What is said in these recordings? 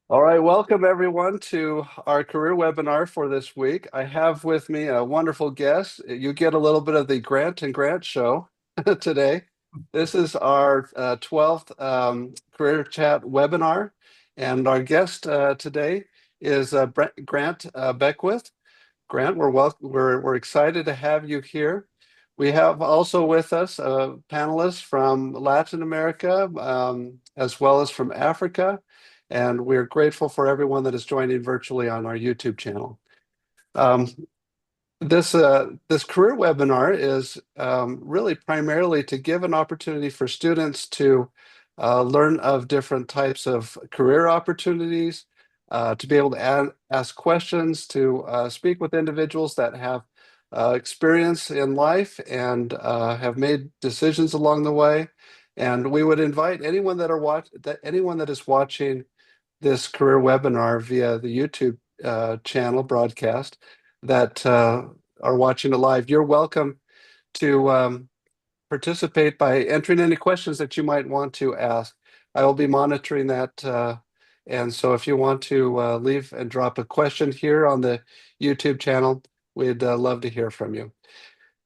All right, welcome everyone to our career webinar for this week. I have with me a wonderful guest. You get a little bit of the Grant and Grant show today. This is our 12th career chat webinar, and our guest today is Grant Beckwith. Grant, we're excited to have you here. We have also with us panelists from Latin America, as well as from Africa, and we're grateful for everyone that is joining virtually on our YouTube channel. Um, this career webinar is really primarily to give an opportunity for students to learn of different types of career opportunities, to be able to ask questions, to speak with individuals that have experience in life and have made decisions along the way. And we would invite anyone that is watching this career webinar via the YouTube channel broadcast that are watching it live. You're welcome to participate by entering any questions that you might want to ask. I will be monitoring that. And so if you want to leave and drop a question here on the YouTube channel, we'd love to hear from you.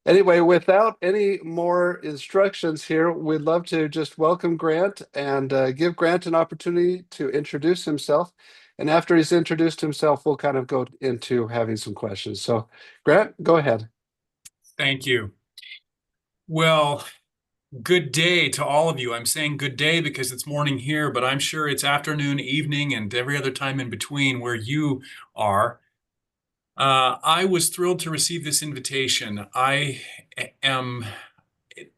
Anyway, without any more instructions here, we'd love to just welcome Grant and give Grant an opportunity to introduce himself. And after he's introduced himself, we'll kind of go into having some questions. So Grant, go ahead. Thank you. Well, good day to all of you. I'm saying good day because it's morning here, but I'm sure it's afternoon, evening, and every other time in between where you are. I was thrilled to receive this invitation. I am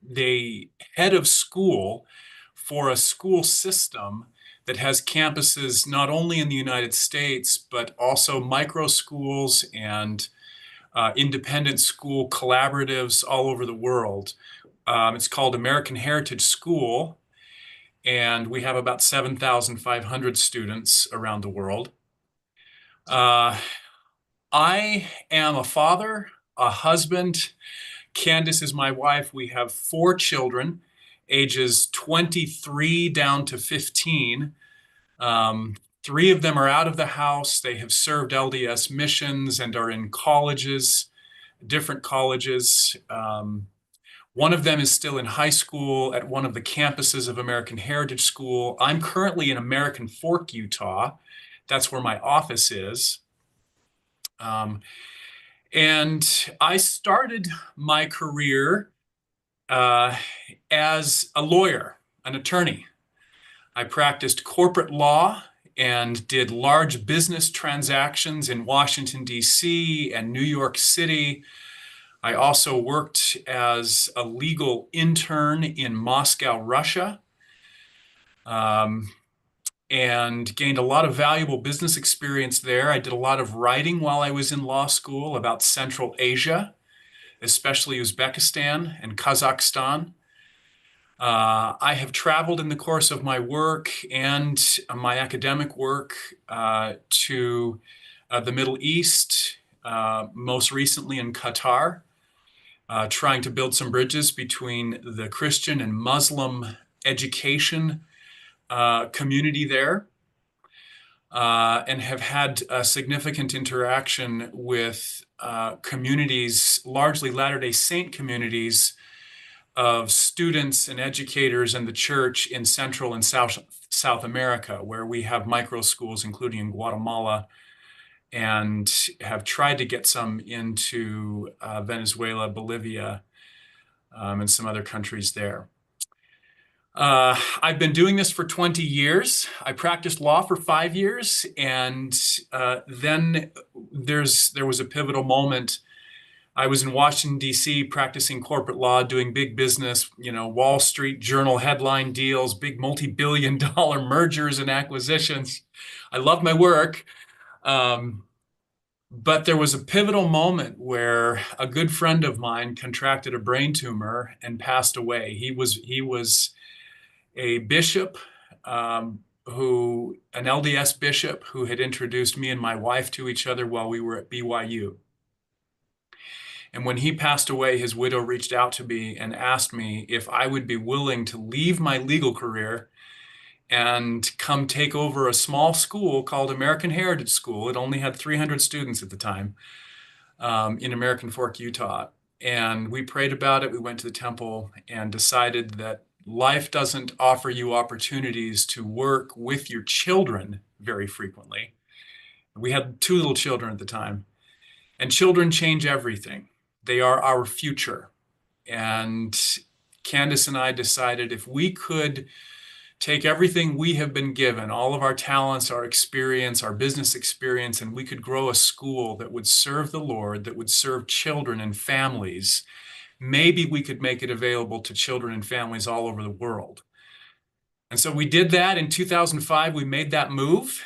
the head of school for a school system that has campuses not only in the United States, but also micro schools and independent school collaboratives all over the world. It's called American Heritage School, and we have about 7,500 students around the world. I am a father, a husband. Candice is my wife. We have 4 children, ages 23 down to 15. 3 of them are out of the house. They have served LDS missions and are in colleges, different colleges. One of them is still in high school at one of the campuses of American Heritage School. I'm currently in American Fork, Utah. That's where my office is. And I started my career as a lawyer, an attorney. I practiced corporate law and did large business transactions in Washington, D.C. and New York City. I also worked as a legal intern in Moscow, Russia, and gained a lot of valuable business experience there. I did a lot of writing while I was in law school about Central Asia, especially Uzbekistan and Kazakhstan. I have traveled in the course of my work and my academic work to the Middle East, most recently in Qatar, trying to build some bridges between the Christian and Muslim education community there, and have had a significant interaction with communities, largely Latter-day Saint communities, of students and educators in the church in Central and South America, where we have micro schools, including in Guatemala, and have tried to get some into Venezuela, Bolivia, and some other countries there. I've been doing this for 20 years. I practiced law for 5 years, and then there was a pivotal moment. I was in Washington, D.C., practicing corporate law, doing big business, Wall Street Journal headline deals, big multi-billion-dollar mergers and acquisitions. I love my work. But there was a pivotal moment where a good friend of mine contracted a brain tumor and passed away. He was a bishop, an LDS bishop who had introduced me and my wife to each other while we were at BYU. And when he passed away, his widow reached out to me and asked me if I would be willing to leave my legal career and come take over a small school called American Heritage School. It only had 300 students at the time, in American Fork, Utah. And we prayed about it. We went to the temple and decided that life doesn't offer you opportunities to work with your children very frequently. We had two little children at the time, and children change everything. They are our future. And Candice and I decided if we could take everything we have been given, all of our talents, our experience, our business experience, and we could grow a school that would serve the Lord, that would serve children and families, maybe we could make it available to children and families all over the world. And so we did that in 2005. We made that move.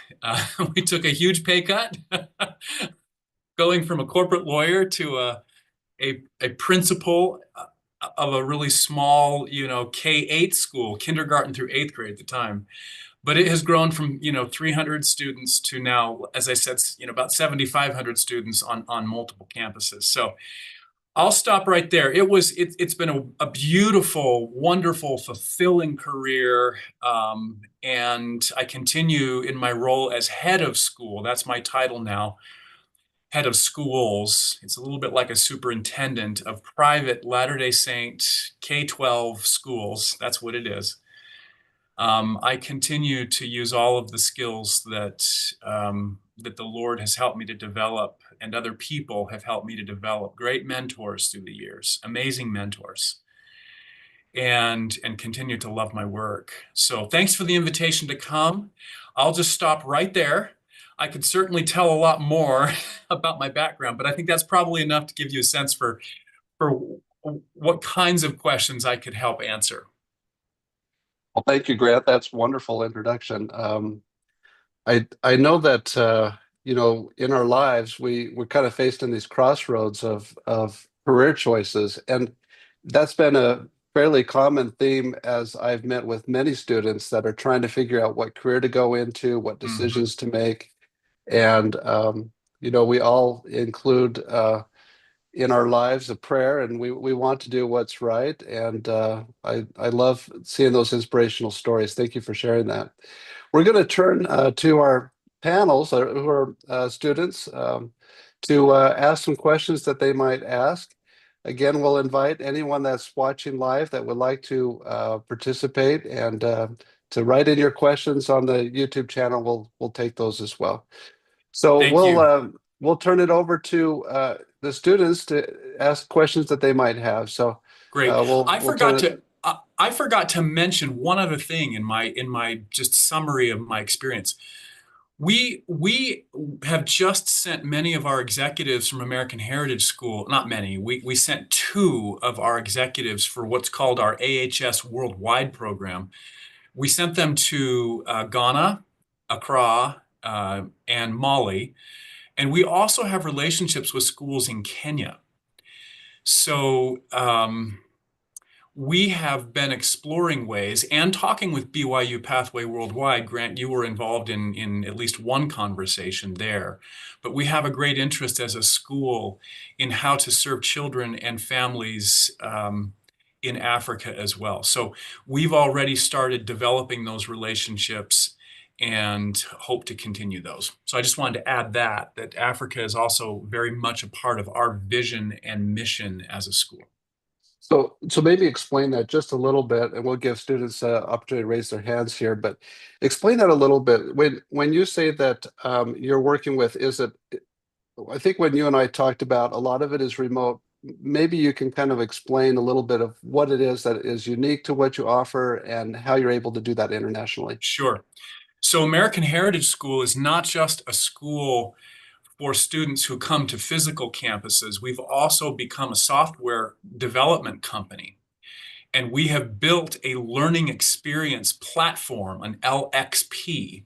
We took a huge pay cut, going from a corporate lawyer to a principal of a really small, K-8 school, kindergarten through eighth grade at the time. But it has grown from, 300 students to now, as I said, about 7,500 students on multiple campuses. So I'll stop right there. It's been a beautiful, wonderful, fulfilling career. And I continue in my role as head of school. That's my title now, head of schools. It's a little bit like a superintendent of private Latter-day Saint K-12 schools. That's what it is. I continue to use all of the skills that the Lord has helped me to develop, and other people have helped me to develop. Great mentors through the years, amazing mentors, and continue to love my work. So thanks for the invitation to come. I'll just stop right there. I could certainly tell a lot more about my background, but I think that's probably enough to give you a sense for what kinds of questions I could help answer. Well, thank you, Grant. That's a wonderful introduction. I know that in our lives we're kind of faced in these crossroads of career choices, and that's been a fairly common theme as I've met with many students that are trying to figure out what career to go into, what decisions to make, and we all include in our lives a prayer, and we want to do what's right. And I love seeing those inspirational stories. Thank you for sharing that. We're going to turn to our panels, who are students, to ask some questions that they might ask. Again, we'll invite anyone that's watching live that would like to participate and to write in your questions on the YouTube channel. We'll take those as well. So Thank you. we'll turn it over to the students to ask questions that they might have. So Great. we'll turn it. I forgot to mention one other thing in my just summary of my experience. We have just sent many of our executives from American Heritage School, not many, we sent two of our executives for what's called our AHS Worldwide program. We sent them to Ghana, Accra, and Mali. And we also have relationships with schools in Kenya. So we have been exploring ways and talking with BYU-Pathway Worldwide. Grant, you were involved in at least one conversation there. But we have a great interest as a school in how to serve children and families in Africa as well. So we've already started developing those relationships and hope to continue those. So I just wanted to add that Africa is also very much a part of our vision and mission as a school. So maybe explain that just a little bit, and we'll give students an opportunity to raise their hands here. But explain that a little bit. When you say that you're working with, is it? I think when you and I talked about, a lot of it is remote. Maybe you can kind of explain a little bit of what it is that is unique to what you offer and how you're able to do that internationally. Sure. So American Heritage School is not just a school for students who come to physical campuses. We've also become a software development company. And we have built a learning experience platform, an LXP.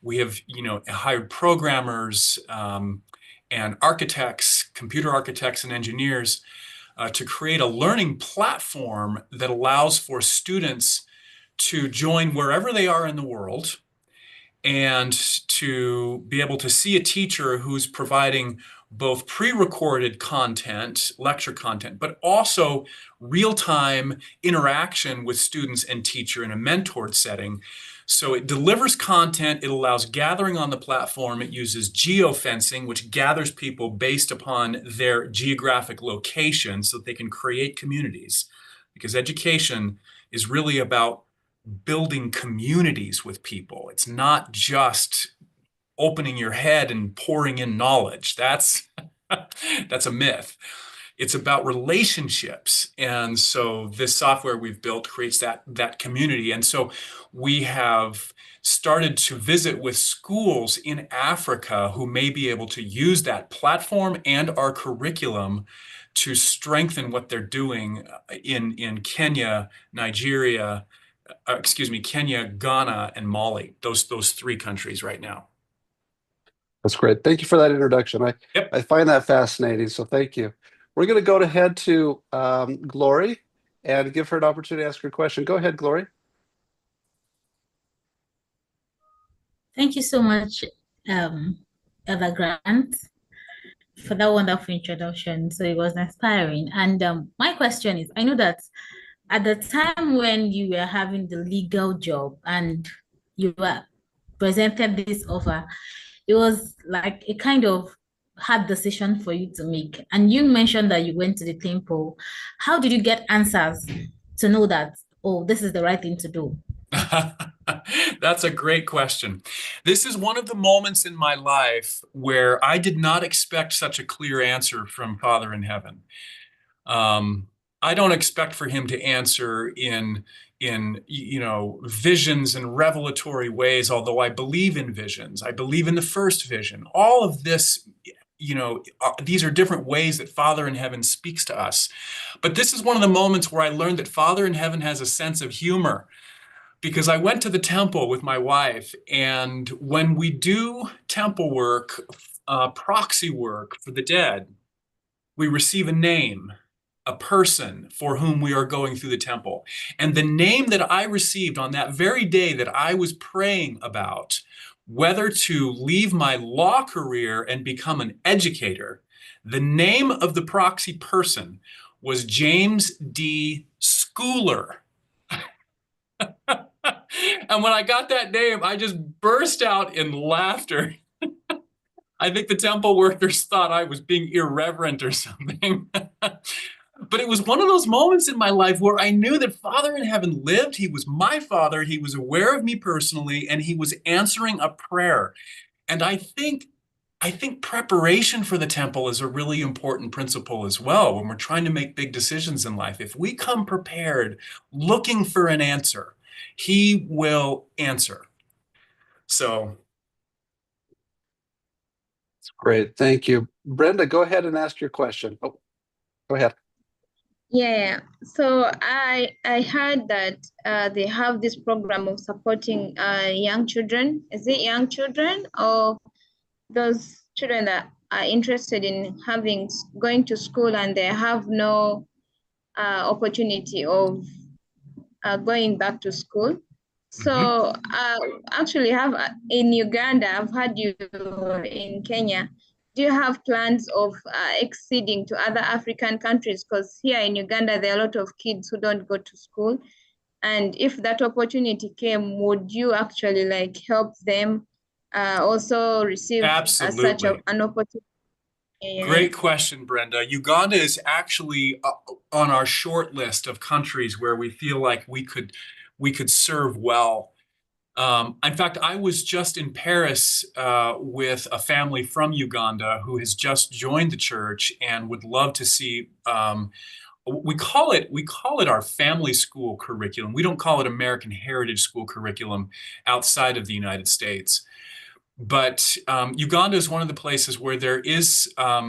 We have, hired programmers and architects, computer architects and engineers to create a learning platform that allows for students to join wherever they are in the world and to be able to see a teacher who's providing both pre-recorded content, lecture content, but also real-time interaction with students and teacher in a mentored setting. So it delivers content, it allows gathering on the platform, it uses geofencing, which gathers people based upon their geographic location so that they can create communities. Because education is really about building communities with people. It's not just opening your head and pouring in knowledge. That's that's a myth. It's about relationships. And so this software we've built creates that community. And so we have started to visit with schools in Africa who may be able to use that platform and our curriculum to strengthen what they're doing in Kenya, Nigeria, Kenya, Ghana, and Mali, those three countries right now. That's great. Thank you for that introduction. Yep. I find that fascinating. So thank you. We're going to go ahead to Glory and give her an opportunity to ask her question. Go ahead, Glory. Thank you so much, Eva Grant, for that wonderful introduction. So it was inspiring. And my question is, I know that at the time when you were having the legal job and you were presented this offer, it was like a kind of hard decision for you to make. And you mentioned that you went to the temple. How did you get answers to know that, oh, this is the right thing to do? That's a great question. This is one of the moments in my life where I did not expect such a clear answer from Father in heaven. I don't expect for him to answer in visions and revelatory ways, although I believe in visions. I believe in the first vision. All of this, these are different ways that Father in heaven speaks to us. But this is one of the moments where I learned that Father in heaven has a sense of humor. Because I went to the temple with my wife, and when we do temple work, proxy work for the dead, we receive a name, a person for whom we are going through the temple. And the name that I received on that very day that I was praying about whether to leave my law career and become an educator, the name of the proxy person was James D. Schooler. And when I got that name, I just burst out in laughter. I think the temple workers thought I was being irreverent or something. But it was one of those moments in my life where I knew that Father in heaven lived. He was my father. He was aware of me personally, and he was answering a prayer. And I think preparation for the temple is a really important principle as well when we're trying to make big decisions in life. If we come prepared, looking for an answer, he will answer. So. Great. Thank you. Brenda, go ahead and ask your question. Oh, go ahead. Yeah, so I heard that they have this program of supporting young children. Is it young children or those children that are interested in going to school and they have no opportunity of going back to school? So actually have in Uganda, I've heard you in Kenya. Do you have plans of exceeding to other African countries? Because here in Uganda, there are a lot of kids who don't go to school. And if that opportunity came, would you actually help them also receive such an opportunity? Yeah. Great question, Brenda. Uganda is actually on our short list of countries where we feel like we could serve well. In fact, I was just in Paris with a family from Uganda who has just joined the church and would love to see. We call it our family school curriculum. We don't call it American Heritage School curriculum outside of the United States. But Uganda is one of the places where there is a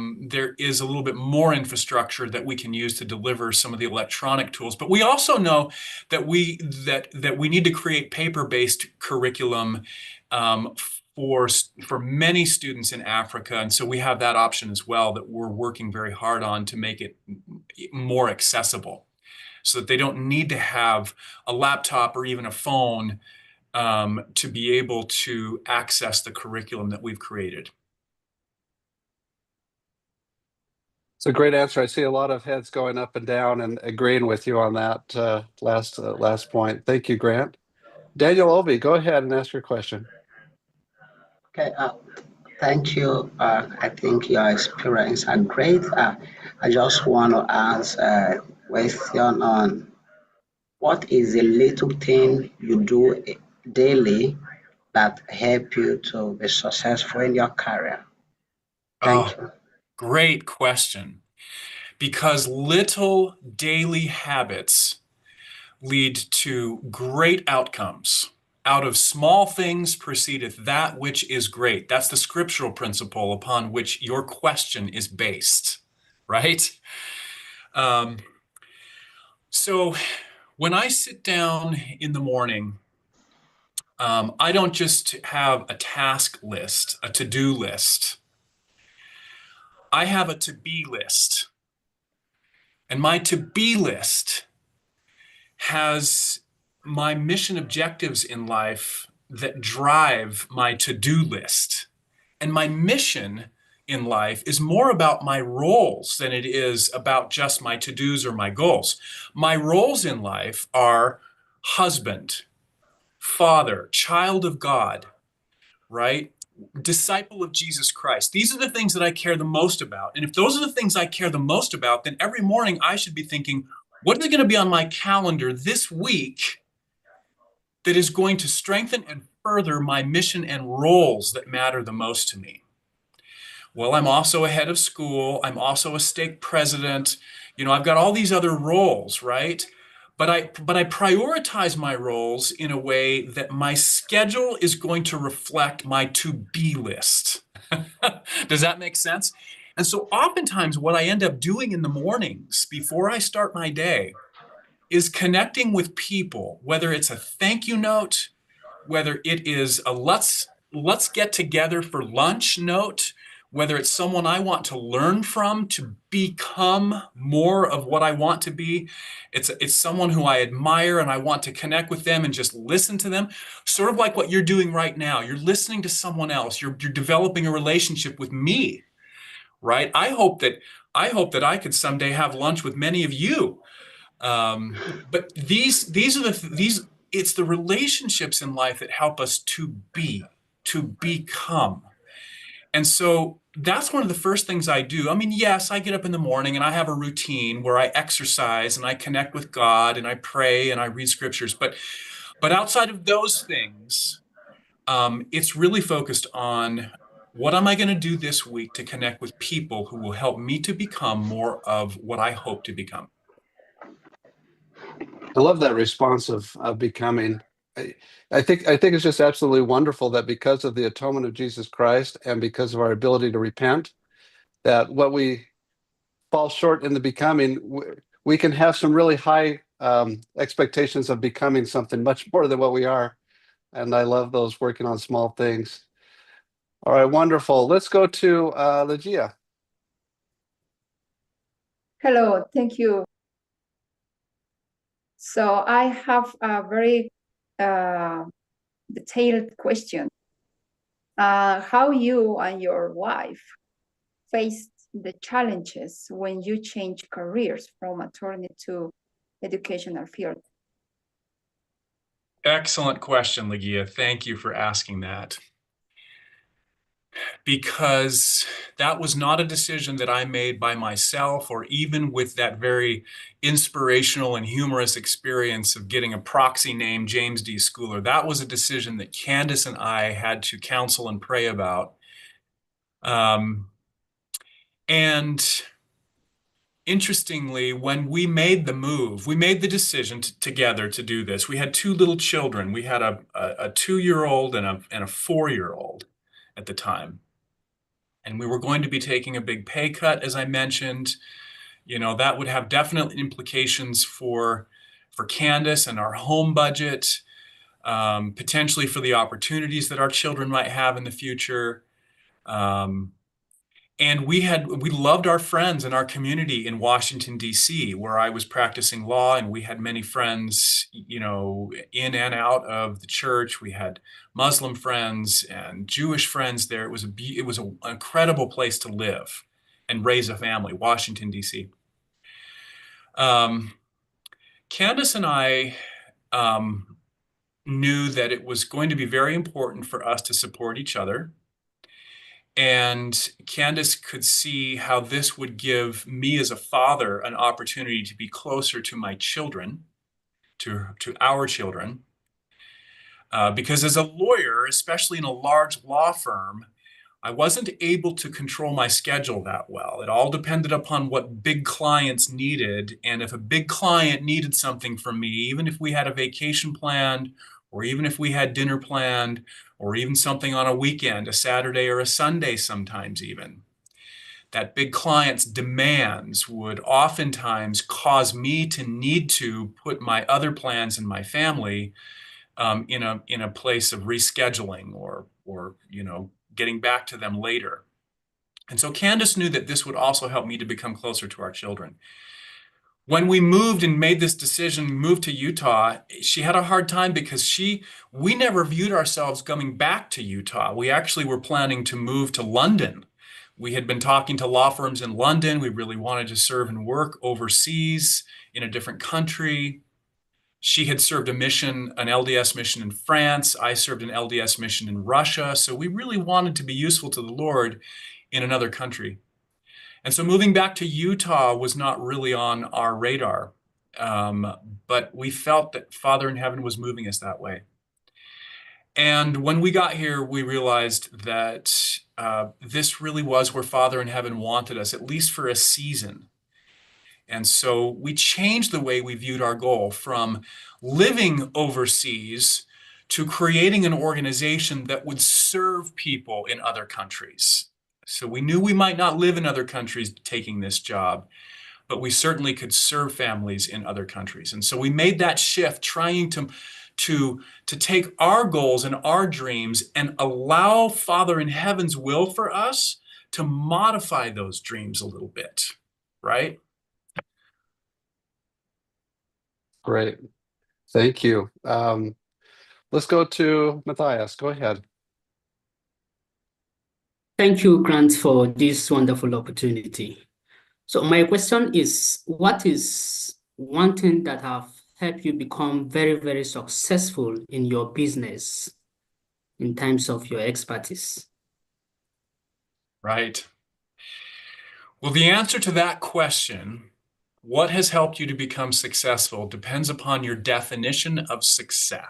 little bit more infrastructure that we can use to deliver some of the electronic tools. But we also know that we need to create paper-based curriculum for many students in Africa, and so we have that option as well that we're working very hard on to make it more accessible, so that they don't need to have a laptop or even a phone to be able to access the curriculum that we've created. It's a great answer. I see a lot of heads going up and down and agreeing with you on that last point. Thank you, Grant. Daniel Obi, go ahead and ask your question. Okay, thank you. I think your experience are great. I just want to ask a question on what is a little thing you do daily that help you to be successful in your career? Thank you. Great question. Because little daily habits lead to great outcomes. Out of small things proceedeth that which is great. That's the scriptural principle upon which your question is based, right? So when I sit down in the morning, I don't just have a task list, a to-do list. I have a to-be list. And my to-be list has my mission objectives in life that drive my to-do list. And my mission in life is more about my roles than it is about just my to-dos or my goals. My roles in life are husband, father, child of God, right? Disciple of Jesus Christ. These are the things that I care the most about. And if those are the things I care the most about, then every morning I should be thinking, what are going to be on my calendar this week that is going to strengthen and further my mission and roles that matter the most to me? Well, I'm also a head of school. I'm also a stake president. You know, I've got all these other roles, right? But I prioritize my roles in a way that my schedule is going to reflect my to-be list. Does that make sense? And so oftentimes what I end up doing in the mornings before I start my day is connecting with people, whether it's a thank you note, whether it is a let's get together for lunch note, whether it's someone I want to learn from to become more of what I want to be. It's someone who I admire and I want to connect with them and just listen to them. Sort of like what you're doing right now. You're listening to someone else. You're developing a relationship with me, right? I hope that I could someday have lunch with many of you. But these are it's the relationships in life that help us to become. And so that's one of the first things I do. I mean, yes, I get up in the morning and I have a routine where I exercise and I connect with God and I pray and I read scriptures. But outside of those things, it's really focused on what am I going to do this week to connect with people who will help me to become more of what I hope to become. I love that response of becoming. I think it's just absolutely wonderful that because of the atonement of Jesus Christ and because of our ability to repent, that what we fall short in the becoming, we can have some really high expectations of becoming something much more than what we are. And I love those working on small things. All right, wonderful. Let's go to Legia. Hello, thank you. So I have a very detailed question. How you and your wife faced the challenges when you change careers from attorney to educational field? Excellent question, Legia. Thank you for asking that. Because that was not a decision that I made by myself, or even with that very inspirational and humorous experience of getting a proxy named James D. Schooler. That was a decision that Candice and I had to counsel and pray about. And interestingly, when we made the move, we made the decision together to do this. We had two little children. We had a 2-year-old and a 4-year-old at the time. And we were going to be taking a big pay cut, as I mentioned. You know, that would have definite implications for Candice and our home budget, potentially for the opportunities that our children might have in the future. And we loved our friends and our community in Washington, D.C., where I was practicing law, and we had many friends, you know, in and out of the church. We had Muslim friends and Jewish friends there. It was an incredible place to live and raise a family, Washington, D.C. Candice and I knew that it was going to be very important for us to support each other. And Candice could see how this would give me as a father an opportunity to be closer to my children, to our children. Because as a lawyer, especially in a large law firm, I wasn't able to control my schedule that well. It all depended upon what big clients needed. And if a big client needed something from me, even if we had a vacation planned, or even if we had dinner planned, or even something on a weekend, a Saturday or a Sunday sometimes even, that big client's demands would oftentimes cause me to need to put my other plans in my family in a place of rescheduling or getting back to them later. And so Candice knew that this would also help me to become closer to our children. When we moved and made this decision, moved to Utah, she had a hard time because we never viewed ourselves coming back to Utah. We actually were planning to move to London. We had been talking to law firms in London. We really wanted to serve and work overseas in a different country. She had served a mission, an LDS mission in France. I served an LDS mission in Russia. So we really wanted to be useful to the Lord in another country. And so moving back to Utah was not really on our radar. But we felt that Father in Heaven was moving us that way. And when we got here, we realized that this really was where Father in Heaven wanted us, at least for a season. And so we changed the way we viewed our goal from living overseas to creating an organization that would serve people in other countries. So we knew we might not live in other countries taking this job, but we certainly could serve families in other countries. And so we made that shift, trying to take our goals and our dreams and allow Father in Heaven's will for us to modify those dreams a little bit, right? Great. Thank you. Let's go to Matthias. Go ahead. Thank you, Grant, for this wonderful opportunity. So my question is, what is one thing that have helped you become very, very successful in your business in terms of your expertise? Right. Well, the answer to that question, what has helped you to become successful, depends upon your definition of success.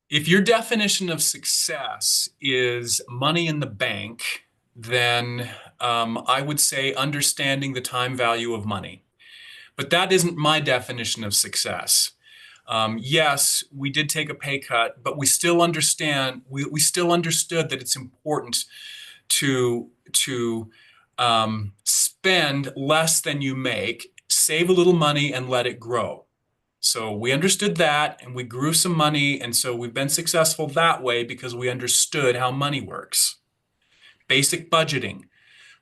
If your definition of success is money in the bank, then I would say understanding the time value of money. But that isn't my definition of success. Yes, we did take a pay cut, but we still understand, we still understood that it's important to spend less than you make, save a little money and let it grow. So we understood that and we grew some money. And so we've been successful that way because we understood how money works. Basic budgeting,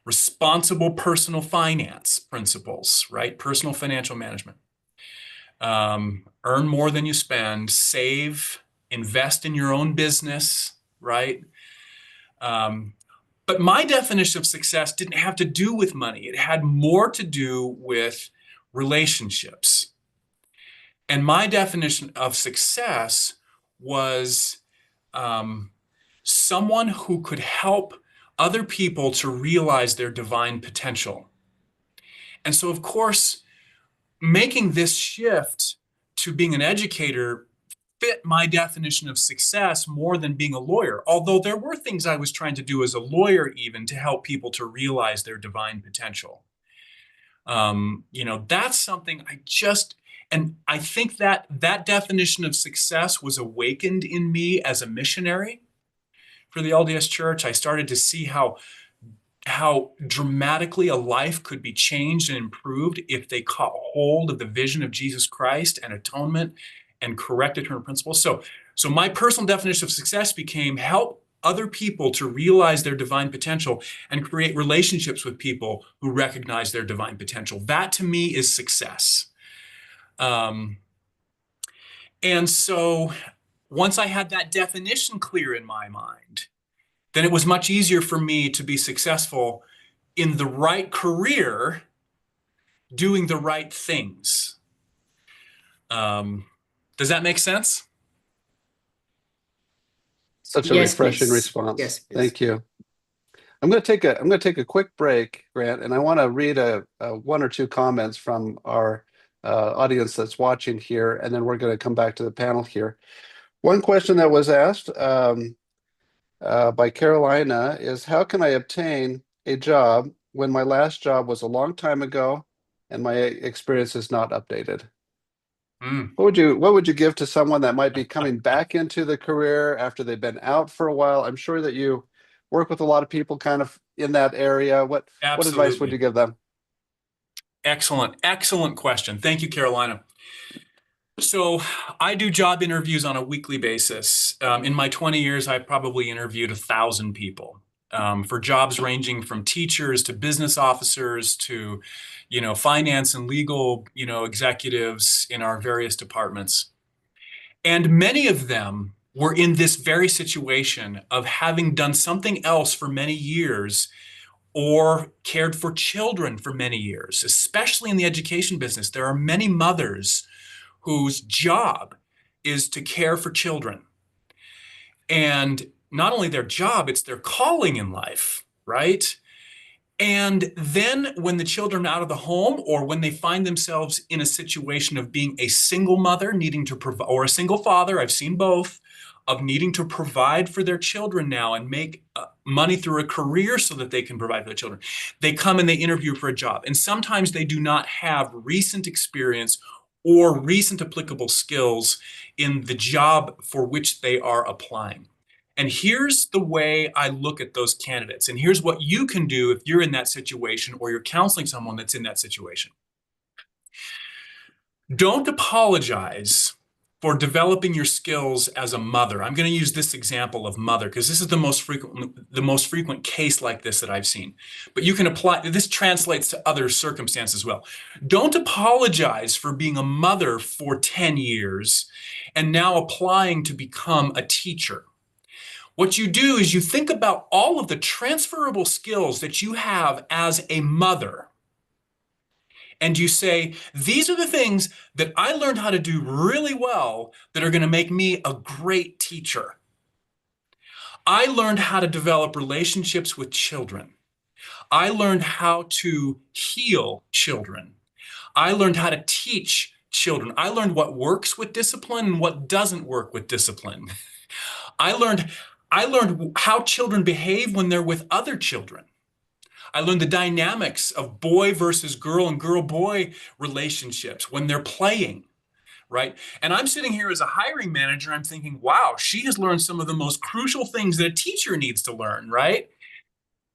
responsible personal finance principles, right? Personal financial management. Earn more than you spend, save, invest in your own business, right? But my definition of success didn't have to do with money. It had more to do with relationships. And my definition of success was someone who could help other people to realize their divine potential. And so, of course, making this shift to being an educator fit my definition of success more than being a lawyer. Although there were things I was trying to do as a lawyer even to help people to realize their divine potential. That's something and I think that definition of success was awakened in me as a missionary for the LDS Church. I started to see how dramatically a life could be changed and improved if they caught hold of the vision of Jesus Christ and atonement and correct eternal principles. So my personal definition of success became help other people to realize their divine potential and create relationships with people who recognize their divine potential. That to me is success. And so once I had that definition clear in my mind, then it was much easier for me to be successful in the right career, doing the right things. Does that make sense? Such a Yes, refreshing please. response. Yes, please. Thank you. I'm going to take a quick break, Grant, and I want to read a one or two comments from our audience that's watching here, and then we're going to come back to the panel here. One question that was asked by Carolina is, how can I obtain a job when my last job was a long time ago and my experience is not updated? What would you give to someone that might be coming back into the career after they've been out for a while? I'm sure that you work with a lot of people kind of in that area. What advice would you give them? Excellent question. Thank you, Carolina. So I do job interviews on a weekly basis. In my 20 years, I've probably interviewed 1,000 people for jobs ranging from teachers to business officers to, finance and legal, executives in our various departments. And many of them were in this very situation of having done something else for many years or cared for children for many years, especially in the education business. There are many mothers whose job is to care for children. And not only their job, it's their calling in life, right? And then when the children are out of the home, or when they find themselves in a situation of being a single mother needing to provide, or a single father, I've seen both, of needing to provide for their children now and make money through a career so that they can provide for their children, they come and they interview for a job. And sometimes they do not have recent experience or recent applicable skills in the job for which they are applying. And here's the way I look at those candidates. And here's what you can do if you're in that situation or you're counseling someone that's in that situation. Don't apologize for developing your skills as a mother. I'm going to use this example of mother because this is the most frequent case like this that I've seen. But you can apply, this translates to other circumstances as well. Don't apologize for being a mother for 10 years and now applying to become a teacher. What you do is you think about all of the transferable skills that you have as a mother. And you say, these are the things that I learned how to do really well that are going to make me a great teacher. I learned how to develop relationships with children. I learned how to heal children. I learned how to teach children. I learned what works with discipline and what doesn't work with discipline. I learned how children behave when they're with other children. I learned the dynamics of boy versus girl and girl-boy relationships when they're playing, right? And I'm sitting here as a hiring manager, I'm thinking, wow, she has learned some of the most crucial things that a teacher needs to learn, right?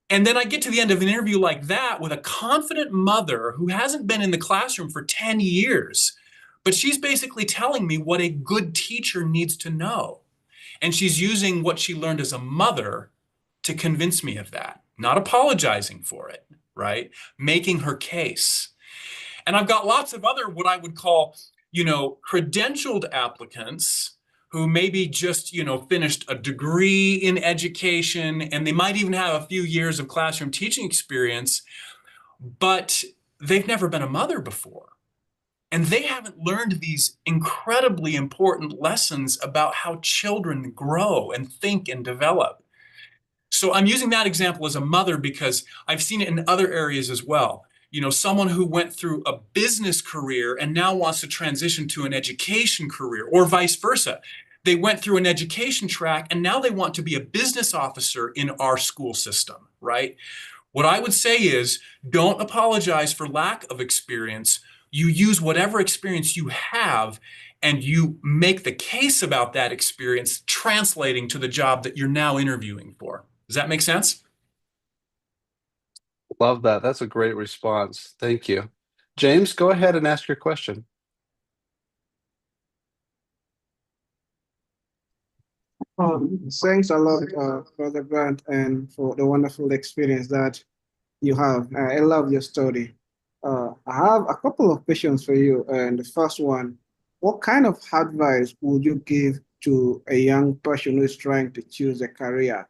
And then I get to the end of an interview like that with a confident mother who hasn't been in the classroom for 10 years, but she's basically telling me what a good teacher needs to know. And she's using what she learned as a mother to convince me of that, not apologizing for it, right? Making her case. And I've got lots of other, what I would call, credentialed applicants who maybe just, finished a degree in education, and they might even have a few years of classroom teaching experience, but they've never been a mother before. And they haven't learned these incredibly important lessons about how children grow and think and develop. So I'm using that example as a mother because I've seen it in other areas as well. Someone who went through a business career and now wants to transition to an education career, or vice versa. They went through an education track and now they want to be a business officer in our school system, right? What I would say is, don't apologize for lack of experience. You use whatever experience you have and you make the case about that experience translating to the job that you're now interviewing for. Does that make sense? Love that. That's a great response. Thank you. James, go ahead and ask your question. Thanks a lot, Brother Grant, and for the wonderful experience that you have. I love your story. I have a couple of questions for you. And the first one, what kind of advice would you give to a young person who is trying to choose a career?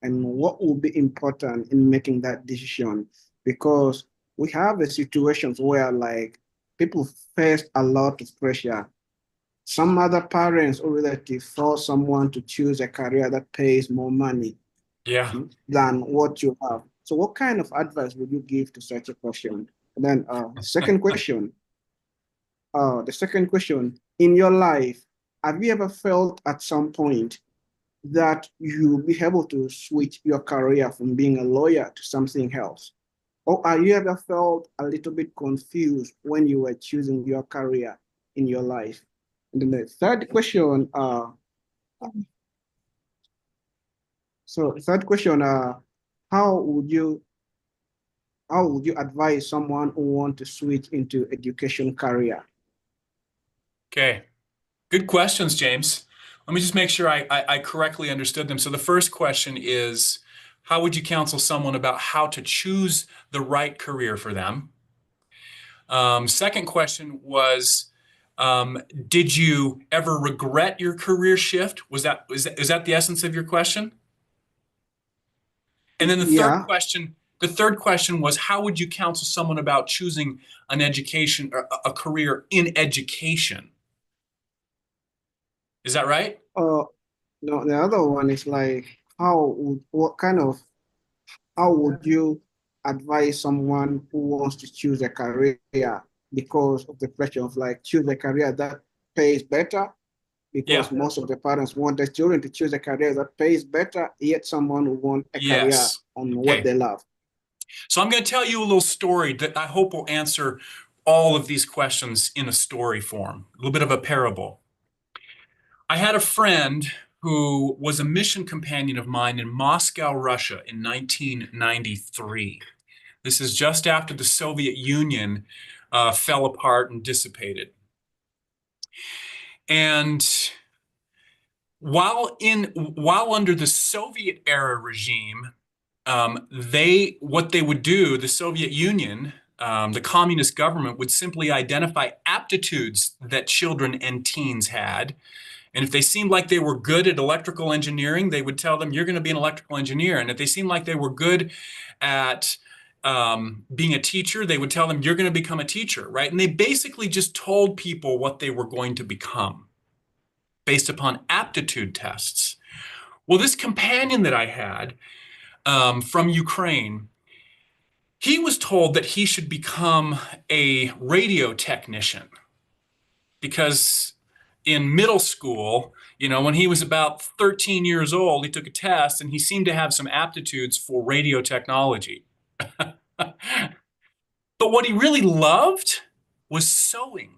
and what will be important in making that decision? Because we have the situations where like people face a lot of pressure. Some other parents or relatives force someone to choose a career that pays more money than what you have. So what kind of advice would you give to such a person? And then the second question, in your life, have you ever felt at some point that you'll be able to switch your career from being a lawyer to something else? Or have you ever felt a little bit confused when you were choosing your career in your life? And then the third question, how would you advise someone who want to switch into education career? Okay, good questions, James. Let me just make sure I correctly understood them. So the first question is, how would you counsel someone about how to choose the right career for them? Second question was, did you ever regret your career shift? Is that the essence of your question? And then the third question was, how would you counsel someone about choosing an education or a career in education? Is that right? No, the other one is like, how would you advise someone who wants to choose a career because of the pressure of like choose a career that pays better? Because most of the parents want their children to choose a career that pays better, yet someone who wants a career on what they love. So I'm going to tell you a little story that I hope will answer all of these questions in a story form, a little bit of a parable. I had a friend who was a mission companion of mine in Moscow, Russia in 1993. This is just after the Soviet Union fell apart and dissipated. And while under the Soviet era regime, what they would do, the Soviet Union, the communist government would simply identify aptitudes that children and teens had. And if they seemed like they were good at electrical engineering, they would tell them, you're going to be an electrical engineer. And if they seemed like they were good at being a teacher, they would tell them, you're going to become a teacher, right? And they basically just told people what they were going to become based upon aptitude tests. Well, this companion that I had from Ukraine, he was told that he should become a radio technician because in middle school, when he was about 13 years old, he took a test and he seemed to have some aptitudes for radio technology. But what he really loved was sewing.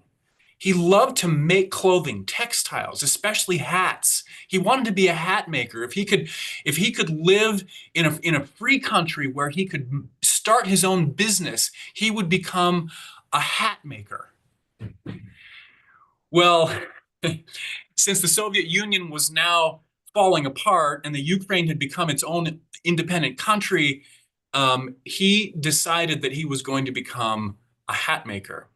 He loved to make clothing, textiles, especially hats. He wanted to be a hat maker. If he could live in a free country where he could start his own business, he would become a hat maker. Well, since the Soviet Union was now falling apart and the Ukraine had become its own independent country, he decided that he was going to become a hat maker.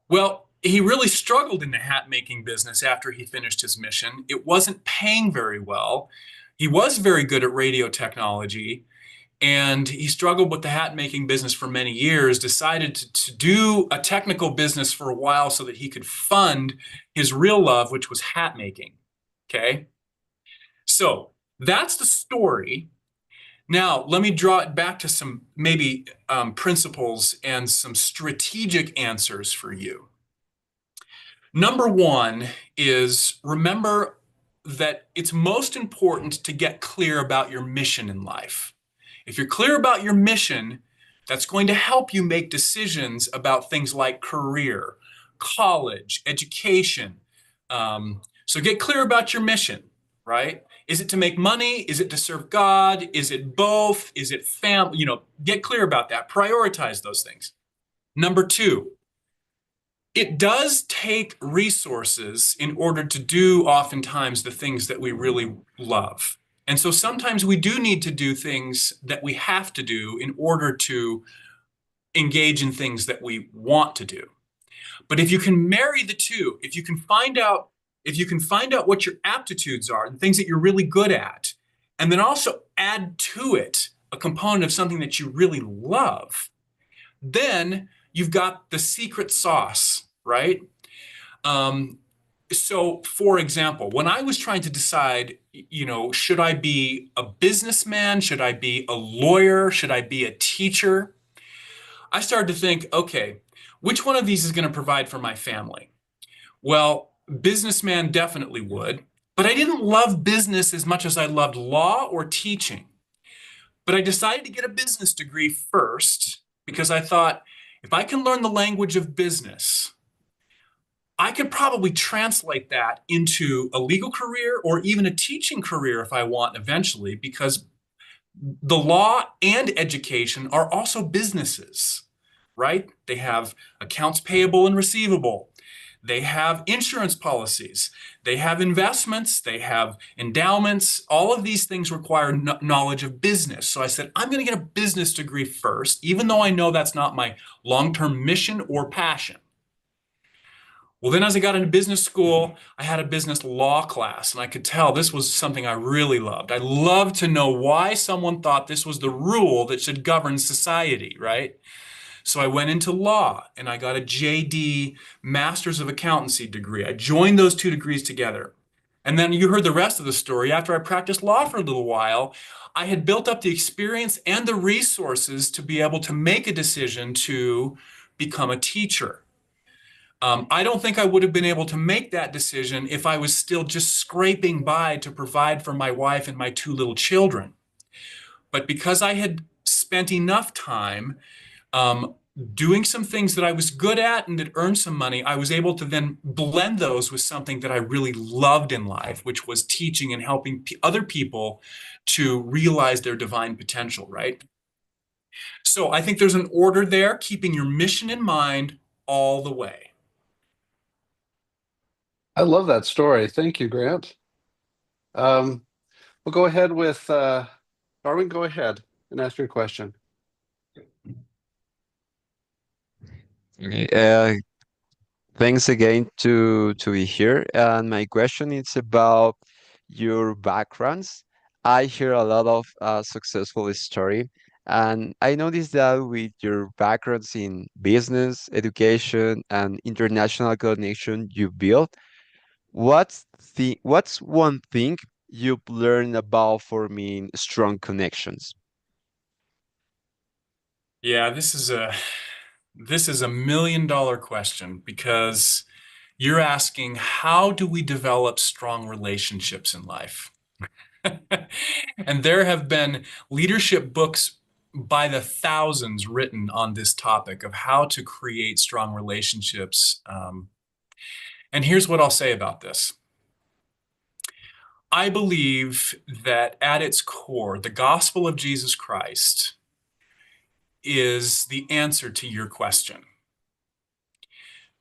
Well, he really struggled in the hat making business after he finished his mission. It wasn't paying very well. He was very good at radio technology, and he struggled with the hat making business for many years, decided to do a technical business for a while so that he could fund his real love, which was hat making. Okay. So that's the story. Now, let me draw it back to some maybe principles and some strategic answers for you. Number one is remember that it's most important to get clear about your mission in life. If you're clear about your mission, that's going to help you make decisions about things like career, college, education. So get clear about your mission, right? Is it to make money? Is it to serve God? Is it both? Is it family? Get clear about that. Prioritize those things. Number two, it does take resources in order to do oftentimes the things that we really love. And so sometimes we do need to do things that we have to do in order to engage in things that we want to do. But if you can marry the two, if you can find out what your aptitudes are, the things that you're really good at, and then also add to it a component of something that you really love, then you've got the secret sauce, right? So for example, when I was trying to decide, should I be a businessman? Should I be a lawyer? Should I be a teacher? I started to think, okay, which one of these is going to provide for my family? Well, businessman definitely would, but I didn't love business as much as I loved law or teaching. But I decided to get a business degree first because I thought, if I can learn the language of business, I could probably translate that into a legal career or even a teaching career if I want eventually, because the law and education are also businesses, right? They have accounts payable and receivable. They have insurance policies. They have investments. They have endowments. All of these things require knowledge of business. So I said, I'm going to get a business degree first, even though I know that's not my long-term mission or passion. Well, then as I got into business school, I had a business law class, and I could tell this was something I really loved. I loved to know why someone thought this was the rule that should govern society, right? So I went into law, and I got a JD, Master's of Accountancy degree. I joined those two degrees together. And then you heard the rest of the story. After I practiced law for a little while, I had built up the experience and the resources to be able to make a decision to become a teacher. I don't think I would have been able to make that decision if I was still just scraping by to provide for my wife and my two little children. But because I had spent enough time doing some things that I was good at and that earned some money, I was able to then blend those with something that I really loved in life, which was teaching and helping other people to realize their divine potential, right? So I think there's an order there, keeping your mission in mind all the way. I love that story. Thank you, Grant. We'll go ahead with Darwin. Go ahead and ask your question. Okay, thanks again to be here. And my question is about your backgrounds. I hear a lot of successful story, and I noticed that with your backgrounds in business, education, and international connection you built, what's one thing you've learned about forming strong connections? Yeah, this is a $1 million question, because you're asking, how do we develop strong relationships in life? And there have been leadership books by the thousands written on this topic of how to create strong relationships. And here's what I'll say about this. I believe that at its core, the gospel of Jesus Christ is the answer to your question.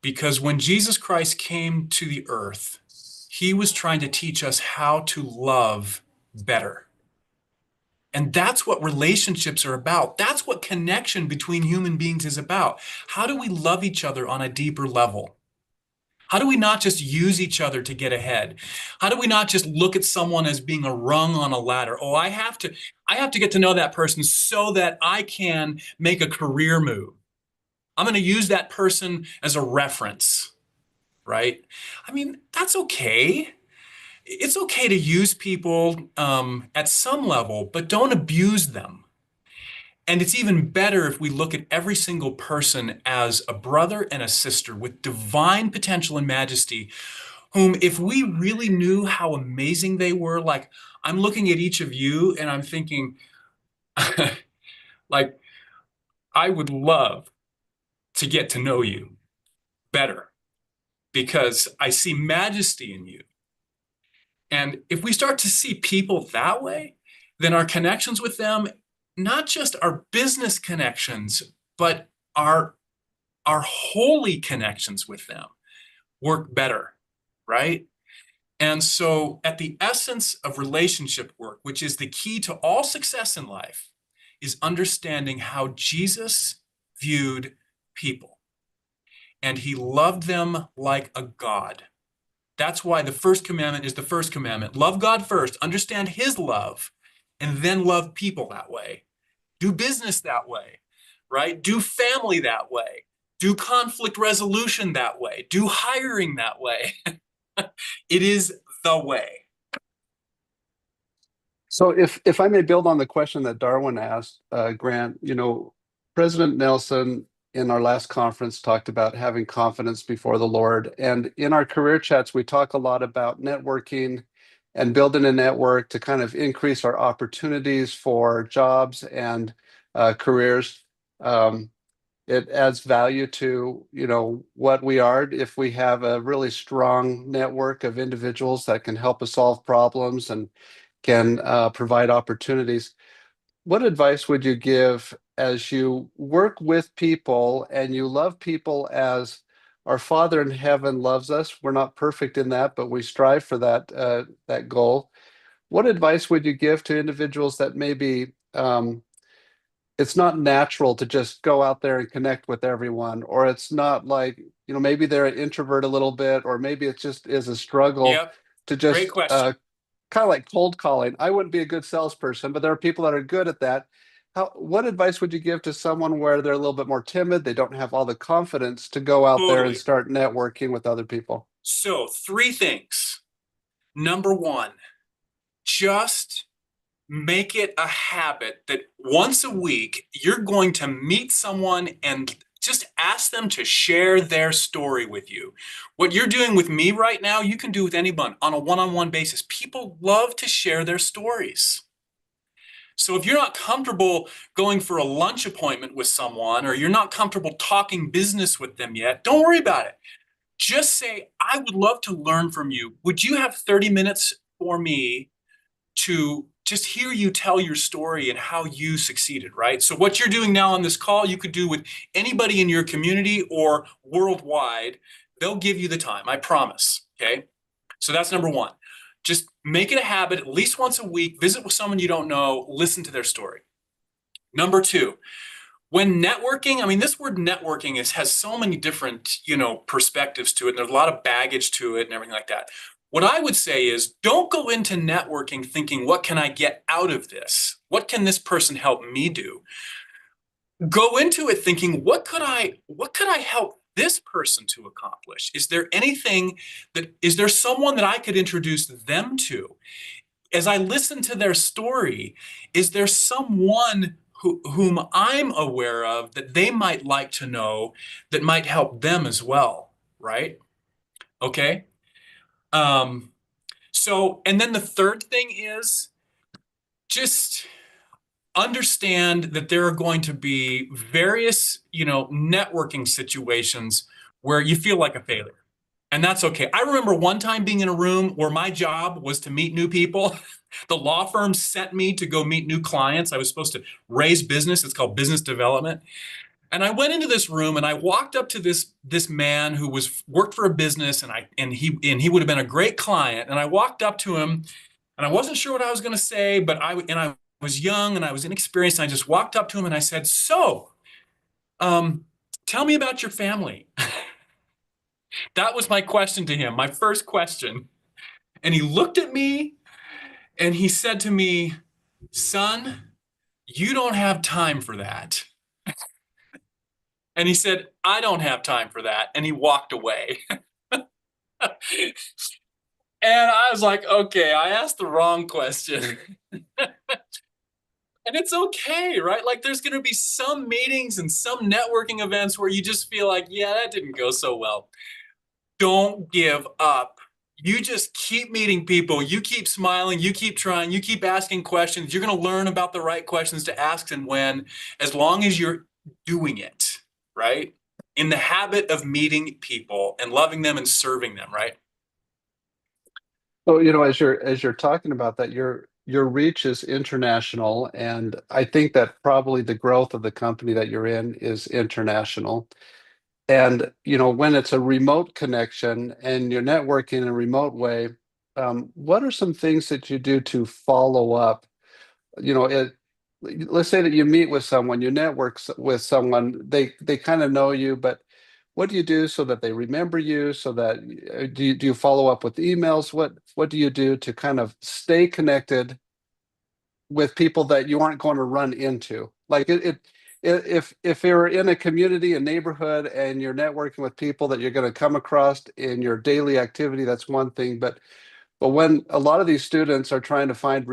Because when Jesus Christ came to the earth, he was trying to teach us how to love better. And that's what relationships are about. That's what connection between human beings is about. How do we love each other on a deeper level? How do we not just use each other to get ahead? How do we not just look at someone as being a rung on a ladder? Oh, I have to get to know that person so that I can make a career move. I'm going to use that person as a reference, right? I mean, that's okay. It's okay to use people at some level, but don't abuse them. And it's even better if we look at every single person as a brother and a sister with divine potential and majesty, whom, if we really knew how amazing they were, like, I'm looking at each of you and I'm thinking, like, I would love to get to know you better because I see majesty in you. And if we start to see people that way, then our connections with them, not just our business connections, but our holy connections with them work better, right? And so at the essence of relationship work, which is the key to all success in life, is understanding how Jesus viewed people. And he loved them like a God. That's why the first commandment is the first commandment. Love God first, understand his love, and then love people that way. Do business that way, right? Do family that way. Do conflict resolution that way. Do hiring that way. It is the way. So if I may build on the question that Darwin asked, Grant, President Nelson in our last conference talked about having confidence before the Lord. And in our career chats, we talk a lot about networking and building a network to kind of increase our opportunities for jobs and careers. It adds value to, what we are if we have a really strong network of individuals that can help us solve problems and can provide opportunities. What advice would you give as you work with people and you love people as our Father in heaven loves us? We're not perfect in that, but we strive for that goal. What advice would you give to individuals that maybe it's not natural to just go out there and connect with everyone, or it's not like, maybe they're an introvert a little bit, or maybe it just is a struggle Yep. to Great just question. kind of like cold calling. I wouldn't be a good salesperson, but there are people that are good at that. What advice would you give to someone where they're a little bit more timid? They don't have all the confidence to go out there and Totally. start networking with other people. So 3 things. Number 1, just make it a habit that once a week you're going to meet someone and just ask them to share their story with you. What you're doing with me right now, you can do with anyone on a one-on-one basis. People love to share their stories. So if you're not comfortable going for a lunch appointment with someone, or you're not comfortable talking business with them yet, don't worry about it. Just say, I would love to learn from you. Would you have 30 minutes for me to just hear you tell your story and how you succeeded, right? So what you're doing now on this call, you could do with anybody in your community or worldwide. They'll give you the time, I promise, okay? So that's number 1. Just make it a habit, at least once a week, visit with someone you don't know, listen to their story. Number 2, when networking, this word networking has so many different, perspectives to it. And there's a lot of baggage to it and everything like that. What I would say is, don't go into networking thinking, what can I get out of this? What can this person help me do? Go into it thinking, what could I help this person to accomplish? Is there someone that I could introduce them to? As I listen to their story, is there someone whom I'm aware of that they might like to know that might help them as well, right? Okay. And then the third thing is just understand that there are going to be various, networking situations where you feel like a failure. And that's okay. I remember one time being in a room where my job was to meet new people. The law firm sent me to go meet new clients. I was supposed to raise business. It's called business development. And I went into this room and I walked up to this man who worked for a business, and he would have been a great client. And I walked up to him and I wasn't sure what I was going to say, but I was young and I was inexperienced. And I just walked up to him and I said, "So, tell me about your family." That was my question to him, my first question. And he looked at me and he said to me, "Son, you don't have time for that." And he said, "I don't have time for that." And he walked away. And I was like, okay, I asked the wrong question. And it's okay, right? Like, there's going to be some meetings and some networking events where you just feel like, yeah, that didn't go so well. Don't give up. You just keep meeting people. You keep smiling. You keep trying. You keep asking questions. You're going to learn about the right questions to ask and when, as long as you're doing it, right? In the habit of meeting people and loving them and serving them, right? So, as you're talking about that, your reach is international, and I think that probably the growth of the company that you're in is international. And when it's a remote connection and you're networking in a remote way, what are some things that you do to follow up? Let's say that you meet with someone, you network with someone, they kind of know you, but what do you do so that they remember you? So that do you follow up with emails? What do you do to kind of stay connected with people that you aren't going to run into. Like if you're in a community, a neighborhood, and you're networking with people that you're going to come across in your daily activity, that's one thing. But when a lot of these students are trying to find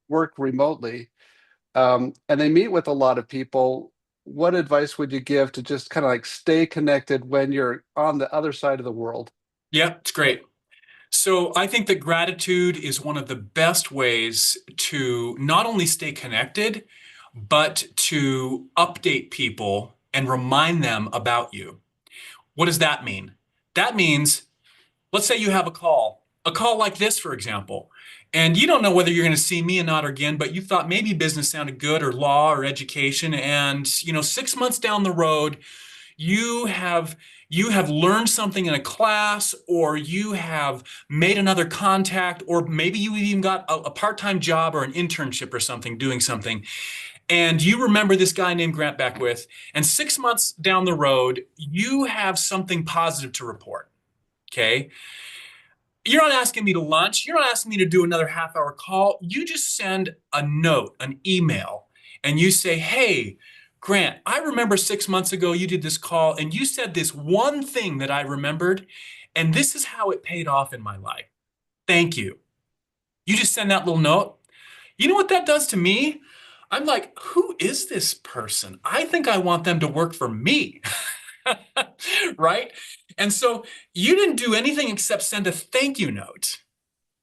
work remotely, and they meet with a lot of people, what advice would you give to just kind of like stay connected when you're on the other side of the world? Yeah, it's great. So I think that gratitude is one of the best ways to not only stay connected, but to update people and remind them about you. What does that mean? That means, let's say you have a call like this, for example, and you don't know whether you're going to see me or not again, but you thought maybe business sounded good, or law, or education. And, 6 months down the road, you have learned something in a class, or you have made another contact, or maybe you even got a part-time job or an internship or something, doing something. And you remember this guy named Grant Beckwith, and 6 months down the road, you have something positive to report. Okay. You're not asking me to lunch. You're not asking me to do another half-hour call. You just send a note, an email, and you say, hey, Grant, I remember 6 months ago you did this call and you said this one thing that I remembered, and this is how it paid off in my life. Thank you. You just send that little note. You know what that does to me? I'm like, who is this person? I think I want them to work for me. Right? And so you didn't do anything except send a thank you note.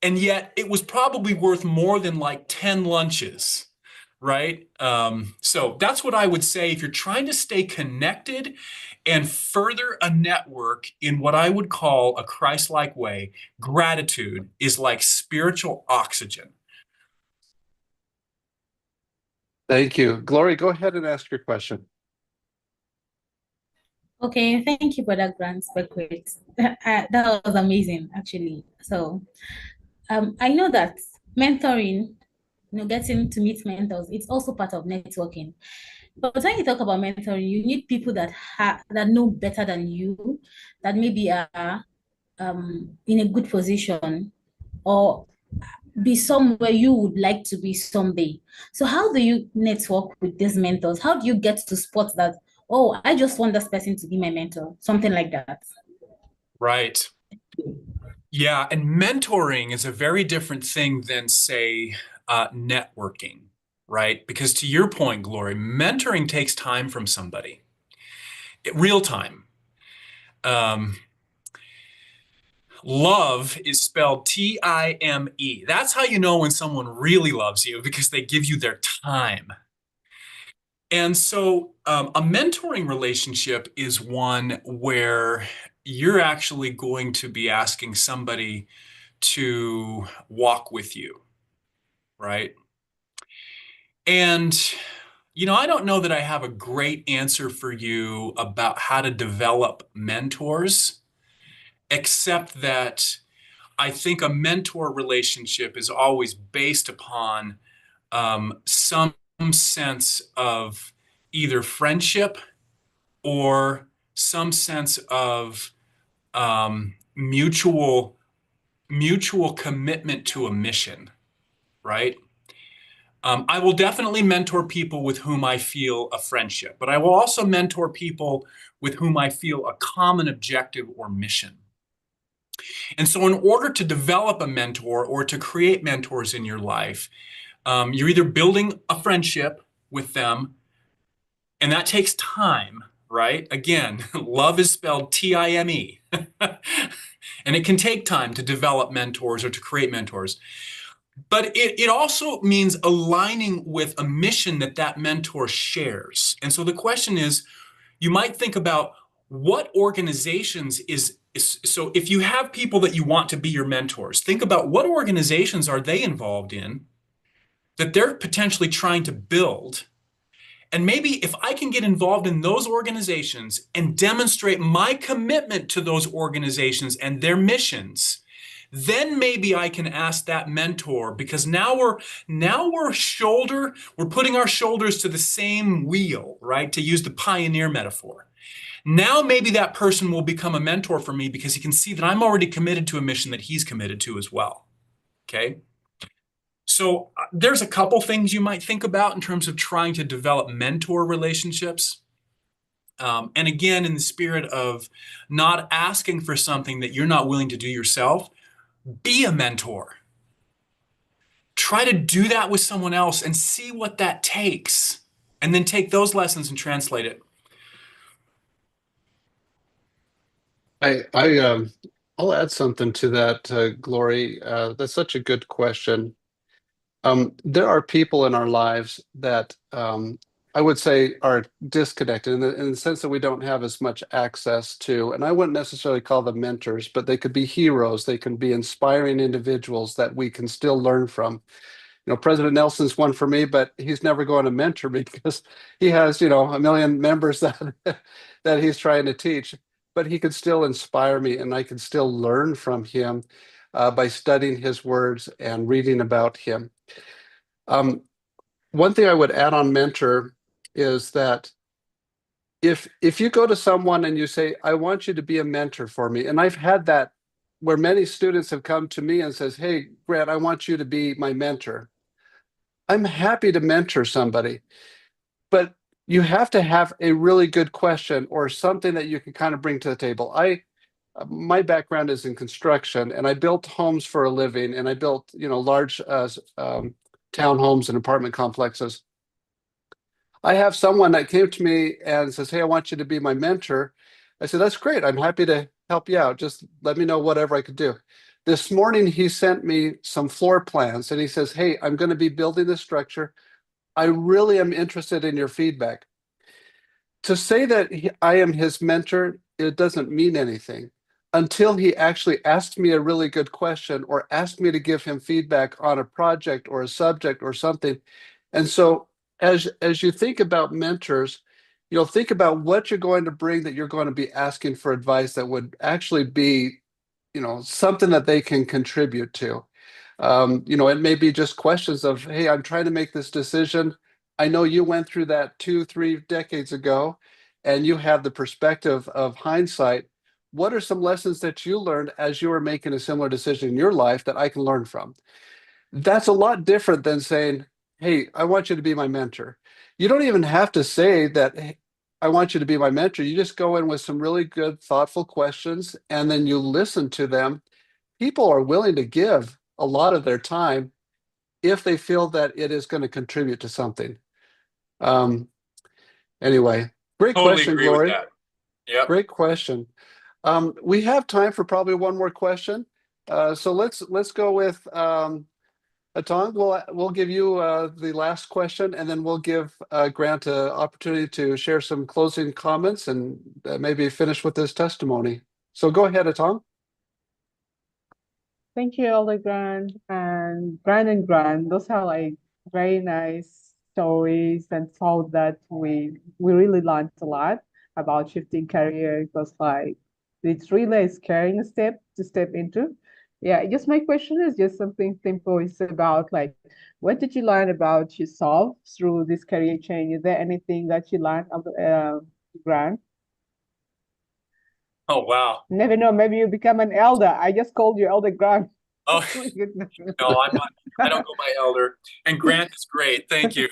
And yet it was probably worth more than like 10 lunches, right? So that's what I would say. If you're trying to stay connected and further a network in what I would call a Christ-like way, gratitude is like spiritual oxygen. Thank you. Glory, go ahead and ask your question. Okay, thank you, Brother Grant Beckwith. That was amazing, actually. So, I know that mentoring, getting to meet mentors, it's also part of networking. But when you talk about mentoring, you need people that know better than you, that maybe are in a good position, or be somewhere you would like to be someday. So how do you network with these mentors? How do you get to spot that, oh, I just want this person to be my mentor, something like that? Right. Yeah, and mentoring is a very different thing than, say, networking, right? Because to your point, Glory, mentoring takes time from somebody, real time. Love is spelled T-I-M-E. That's how you know when someone really loves you, because they give you their time. And so a mentoring relationship is one where you're actually going to be asking somebody to walk with you, right? And, I don't know that I have a great answer for you about how to develop mentors, except that I think a mentor relationship is always based upon some sense of either friendship or some sense of mutual commitment to a mission, right? I will definitely mentor people with whom I feel a friendship, but I will also mentor people with whom I feel a common objective or mission. And so in order to develop a mentor or to create mentors in your life, you're either building a friendship with them, and that takes time, right? Again, love is spelled T-I-M-E. And it can take time to develop mentors or to create mentors. But it also means aligning with a mission that mentor shares. And so the question is, you might think about what organizations so if you have people that you want to be your mentors, think about what organizations are they involved in that they're potentially trying to build. And maybe if I can get involved in those organizations and demonstrate my commitment to those organizations and their missions, then maybe I can ask that mentor, because now we're putting our shoulders to the same wheel, right? To use the pioneer metaphor. Now maybe that person will become a mentor for me because he can see that I'm already committed to a mission that he's committed to as well. Okay? So there's a couple things you might think about in terms of trying to develop mentor relationships. And again, in the spirit of not asking for something that you're not willing to do yourself, be a mentor. Try to do that with someone else and see what that takes, and then take those lessons and translate it. I'll add something to that, Glory. That's such a good question. There are people in our lives that I would say are disconnected in the sense that we don't have as much access to, and I wouldn't necessarily call them mentors, but they could be heroes. They can be inspiring individuals that we can still learn from. President Nelson's one for me, but he's never going to mentor me because he has, a million members that he's trying to teach. But he could still inspire me, and I can still learn from him by studying his words and reading about him. One thing I would add on mentor is that if you go to someone and you say, I want you to be a mentor for me, and I've had that where many students have come to me and says, hey, Grant, I want you to be my mentor. I'm happy to mentor somebody, but you have to have a really good question or something that you can kind of bring to the table. My background is in construction, and I built homes for a living, and I built, large townhomes and apartment complexes. I have someone that came to me and says, hey, I want you to be my mentor. I said, that's great. I'm happy to help you out. Just let me know whatever I could do. This morning, he sent me some floor plans, and he says, hey, I'm going to be building this structure. I really am interested in your feedback. To say that I am his mentor, it doesn't mean anything until he actually asked me a really good question or asked me to give him feedback on a project or a subject or something. And so as you think about mentors, think about what you're going to bring that you're going to be asking for advice that would actually be, something that they can contribute to. It may be just questions of, hey, I'm trying to make this decision. I know you went through that 2-3 decades ago, and you have the perspective of hindsight. What are some lessons that you learned as you were making a similar decision in your life that I can learn from? That's a lot different than saying, hey, I want you to be my mentor. You don't even have to say that, hey, I want you to be my mentor. You just go in with some really good, thoughtful questions, and then you listen to them. People are willing to give a lot of their time if they feel that it is going to contribute to something. Anyway, great Totally question, agree with Glory. that. Yep. Great question. We have time for probably one more question. So let's go with Atong. We'll give you the last question, and then we'll give Grant an opportunity to share some closing comments and maybe finish with his testimony. So go ahead, Atong. Thank you, Elder Grant and Grant. Those are like very nice stories and thought that we really learned a lot about shifting career, because like it's really a scary step to step into. Yeah, just my question is just something simple. It's about like, what did you learn about yourself through this career change? Is there anything that you learned, Grant? Oh, wow. Never know. Maybe you become an elder. I just called you Elder Grant. Oh, no, I'm not. I don't go by elder. And Grant is great. Thank you.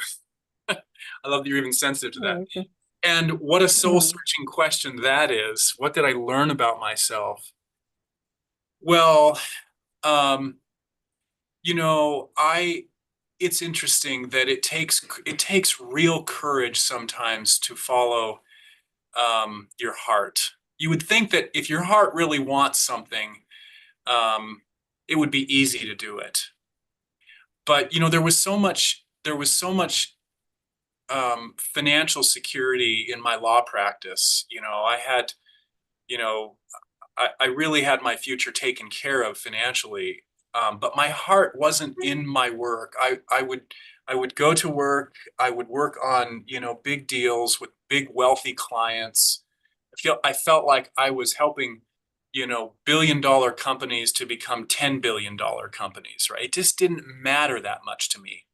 I love that you're even sensitive to that. Okay. And what a soul-searching question that is. What did I learn about myself? Well, it's interesting that it takes real courage sometimes to follow your heart. You would think that if your heart really wants something, it would be easy to do it. But there was so much financial security in my law practice. I really had my future taken care of financially, but my heart wasn't in my work. I would go to work. I would work on big deals with big wealthy clients. I felt like I was helping billion-dollar companies to become $10 billion companies, right? It just didn't matter that much to me.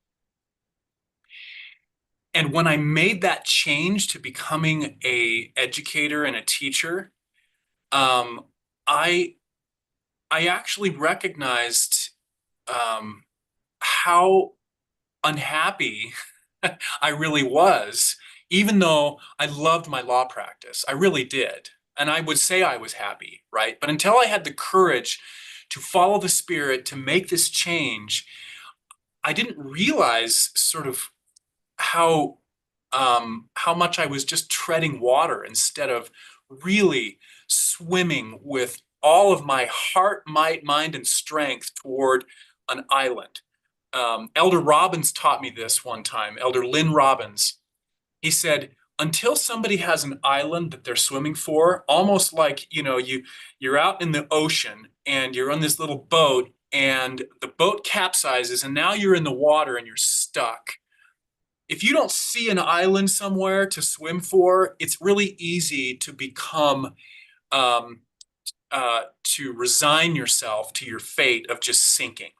And when I made that change to becoming a educator and a teacher, I actually recognized how unhappy I really was, even though I loved my law practice. I really did. And I would say I was happy, right? But until I had the courage to follow the Spirit, to make this change, I didn't realize sort of how much I was just treading water instead of really swimming with all of my heart, might, mind, and strength toward an island. Elder Robbins taught me this one time, Elder Lynn Robbins. He said, until somebody has an island that they're swimming for, almost like, you're out in the ocean and you're on this little boat and the boat capsizes and now you're in the water and you're stuck. If you don't see an island somewhere to swim for, it's really easy to become, to resign yourself to your fate of just sinking.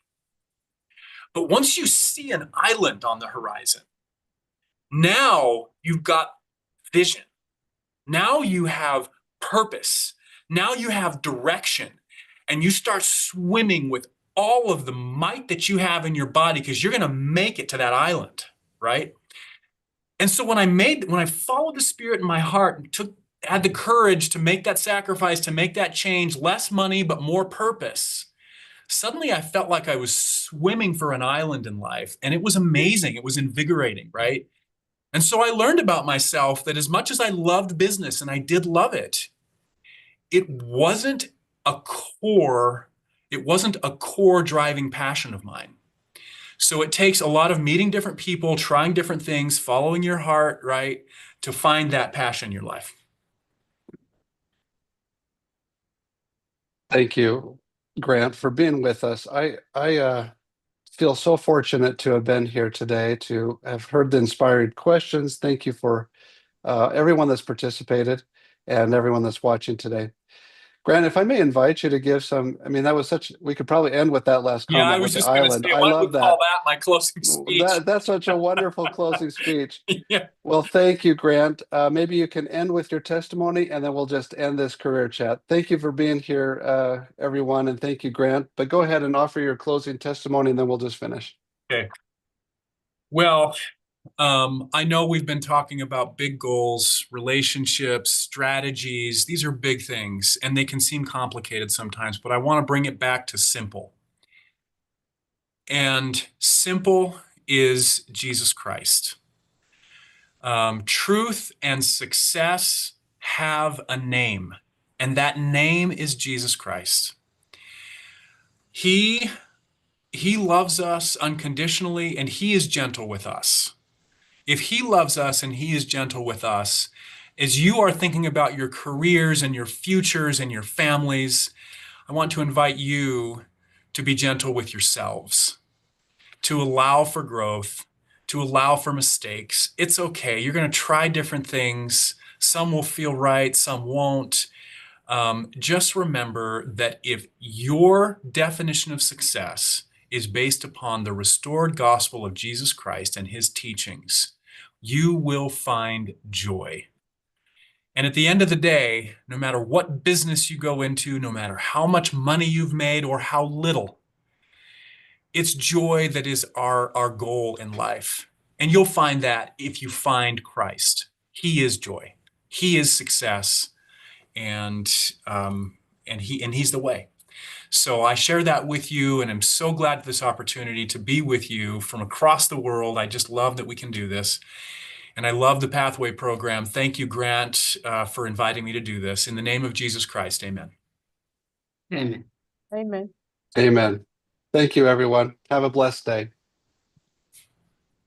But once you see an island on the horizon, now you've got vision. Now you have purpose. Now you have direction. And you start swimming with all of the might that you have in your body because you're going to make it to that island, right? And so when I followed the Spirit in my heart and had the courage to make that sacrifice, to make that change, less money, but more purpose, suddenly I felt like I was swimming for an island in life. And it was amazing. It was invigorating, right? And so I learned about myself that as much as I loved business, and I did love it, it wasn't a core driving passion of mine. So it takes a lot of meeting different people, trying different things, following your heart, right, to find that passion in your life. Thank you, Grant, for being with us. I feel so fortunate to have been here today, to have heard the inspiring questions. Thank you for everyone that's participated and everyone that's watching today. Grant, if I may invite you to give that was we could probably end with that last comment. Yeah, I was with just the going to island. say, I why love don't we call that my closing speech? That's such a wonderful closing speech. Yeah. Well, thank you, Grant. Maybe you can end with your testimony and then we'll just end this career chat. Thank you for being here, everyone, and thank you, Grant. But go ahead and offer your closing testimony and then we'll just finish. Okay. Well, I know we've been talking about big goals, relationships, strategies. These are big things and they can seem complicated sometimes, but I want to bring it back to simple. And simple is Jesus Christ. Truth and success have a name, and that name is Jesus Christ. He loves us unconditionally, and he is gentle with us. If he loves us and he is gentle with us, as you are thinking about your careers and your futures and your families, I want to invite you to be gentle with yourselves, to allow for growth, to allow for mistakes. It's okay. You're going to try different things. Some will feel right, some won't. Just remember that if your definition of success is based upon the restored gospel of Jesus Christ and his teachings, you will find joy. And at the end of the day, no matter what business you go into, no matter how much money you've made or how little, it's joy that is our goal in life. And you'll find that if you find Christ. He is joy. He is success. And he's the way. So I share that with you, and I'm so glad for this opportunity to be with you from across the world. I just love that we can do this. And I love the Pathway program. Thank you, Grant, for inviting me to do this. In the name of Jesus Christ, amen. Amen. Amen. Amen. Thank you, everyone. Have a blessed day.